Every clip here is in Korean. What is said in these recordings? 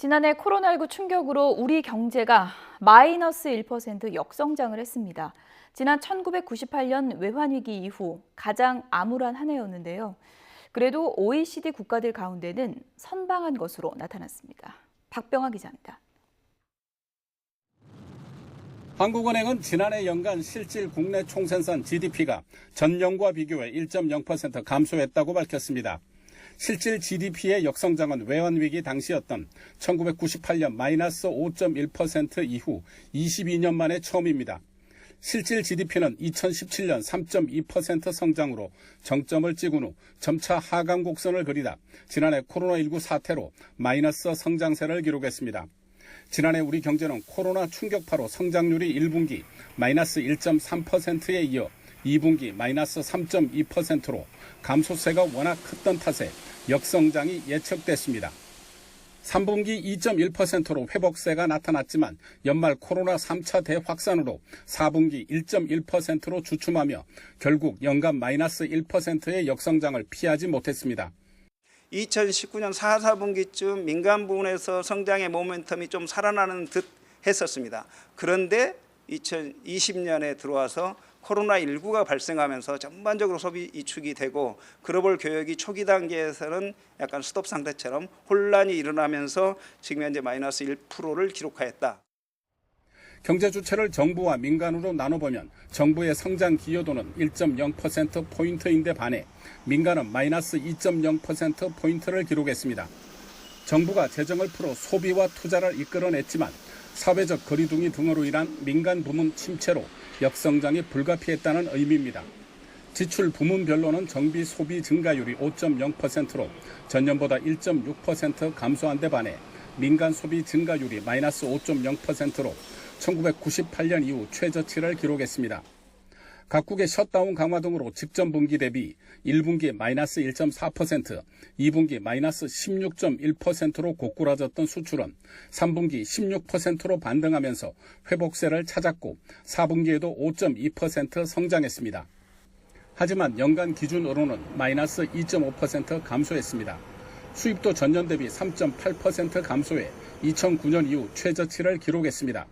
지난해 코로나19 충격으로 우리 경제가 마이너스 1% 역성장을 했습니다. 지난 1998년 외환위기 이후 가장 암울한 한 해였는데요. 그래도 OECD 국가들 가운데는 선방한 것으로 나타났습니다. 박병아 기자입니다. 한국은행은 지난해 연간 실질 국내 총생산 GDP가 전년과 비교해 1.0% 감소했다고 밝혔습니다. 실질 GDP의 역성장은 외환위기 당시였던 1998년 마이너스 5.1% 이후 22년 만에 처음입니다. 실질 GDP는 2017년 3.2% 성장으로 정점을 찍은 후 점차 하강 곡선을 그리다 지난해 코로나19 사태로 마이너스 성장세를 기록했습니다. 지난해 우리 경제는 코로나 충격파로 성장률이 1분기 마이너스 1.3%에 이어 2분기 마이너스 3.2%로 감소세가 워낙 컸던 탓에 역성장이 예측됐습니다. 3분기 2.1%로 회복세가 나타났지만 연말 코로나 3차 대확산으로 4분기 1.1%로 주춤하며 결국 연간 마이너스 1%의 역성장을 피하지 못했습니다. 2019년 4분기쯤 민간 부문에서 성장의 모멘텀이 좀 살아나는 듯 했었습니다. 그런데 2020년에 들어와서 코로나19가 발생하면서 전반적으로 소비 위축이 되고 글로벌 교역이 초기 단계에서는 약간 스톱 상태처럼 혼란이 일어나면서 지금 현재 마이너스 1%를 기록하였다. 경제 주체를 정부와 민간으로 나눠보면 정부의 성장 기여도는 1.0%포인트인데 반해 민간은 마이너스 2.0%포인트를 기록했습니다. 정부가 재정을 풀어 소비와 투자를 이끌어냈지만 사회적 거리두기 등으로 인한 민간 부문 침체로 역성장이 불가피했다는 의미입니다. 지출 부문별로는 정비 소비 증가율이 5.0%로 전년보다 1.6% 감소한 데 반해 민간 소비 증가율이 마이너스 5.0%로 1998년 이후 최저치를 기록했습니다. 각국의 셧다운 강화 등으로 직전 분기 대비 1분기 마이너스 1.4%, 2분기 마이너스 16.1%로 고꾸라졌던 수출은 3분기 16%로 반등하면서 회복세를 찾았고 4분기에도 5.2% 성장했습니다. 하지만 연간 기준으로는 마이너스 2.5% 감소했습니다. 수입도 전년 대비 3.8% 감소해 2009년 이후 최저치를 기록했습니다.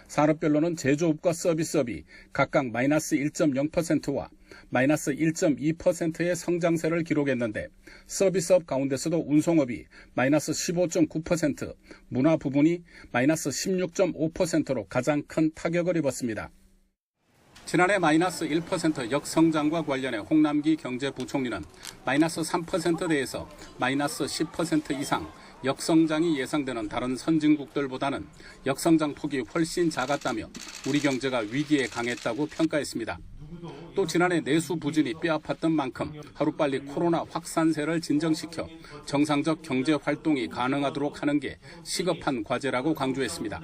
산업별로는 제조업과 서비스업이 각각 마이너스 1.0%와 마이너스 1.2%의 성장세를 기록했는데 서비스업 가운데서도 운송업이 마이너스 15.9%, 문화 부분이 마이너스 16.5%로 가장 큰 타격을 입었습니다. 지난해 마이너스 1% 역성장과 관련해 홍남기 경제부총리는 마이너스 3%대에서 마이너스 10% 이상 역성장이 예상되는 다른 선진국들보다는 역성장 폭이 훨씬 작았다며 우리 경제가 위기에 강했다고 평가했습니다. 또 지난해 내수 부진이 뼈아팠던 만큼 하루빨리 코로나 확산세를 진정시켜 정상적 경제 활동이 가능하도록 하는 게 시급한 과제라고 강조했습니다.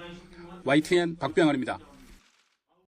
YTN 박병환입니다.